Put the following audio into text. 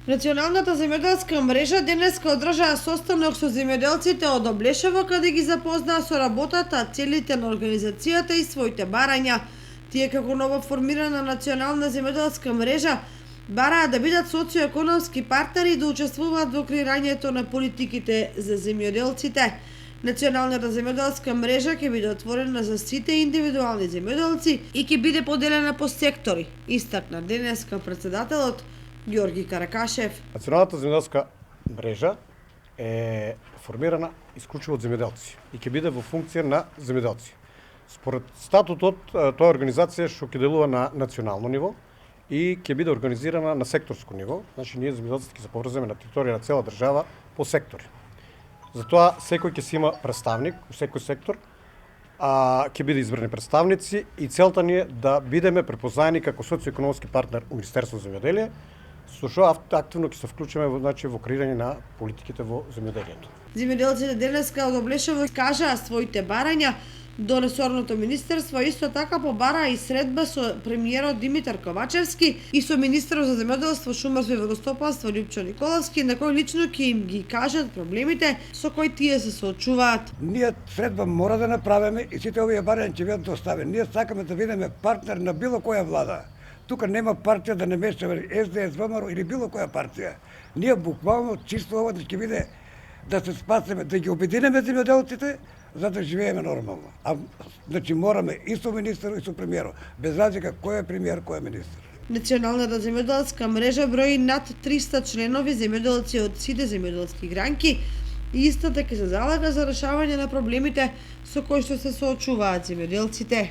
Националната земјоделска мрежа денеска одржаа состанок со земјоделците од Облешево, каде ги запознаа со работата, целите на организацијата и своите барања. Тие како новоформирана национална земјоделска мрежа бараа да бидат социоекономски партнери и да учествуваат во креирањето на политиките за земјоделците. Националната земјоделска мрежа ќе биде отворена за сите индивидуални земјоделци и ќе биде поделена по сектори, истакна денеска председателот Ѓорги Каракашев. Националната земјоделска мрежа е формирана исклучиво од земјоделци и ќе биде во функција на земјоделци. Според статутот, тоа е организација што ќе делува на национално ниво и ќе биде организирана на секторско ниво. Значи, ние земјоделците ќе се поврземе на територија на цела држава по сектори. Затоа секој ќе си има представник во секој сектор, ќе биде избрани представници и целта ни е да бидеме препознаени како социоекономски партнер у Министерство за земјоделие, со што активно ќе се вклучиме во креирање на политиките во земјоделието. Земјоделците денеска од Облешево кажаа своите барања до ресорното министерство, исто така побараа и средба со премиерот Димитар Ковачевски и со министерот за земјоделство, шумарство и водостопанство Лјупчо Николовски, на кој лично ќе им ги кажат проблемите со кои тие се соочуваат. Ние средба мора да направиме и сите овие барања ќе бидат доставени. Ние сакаме да бидеме партнер на било која влада. Тука нема партија да не мешаме СДС, ВМРО или било која партија. Ние буквално чисто ова да ќе биде да се спасиме, да ги обединеме земјоделците, за да живееме нормално. Значи мораме и со министерот и со премиерот, без разлика кој е премиер, кој е министер. Националната земјоделска мрежа брои над 300 членови земјоделци од сите земјоделски гранки и истата ќе се залага за решавање на проблемите со кои што се соочуваат земјоделците.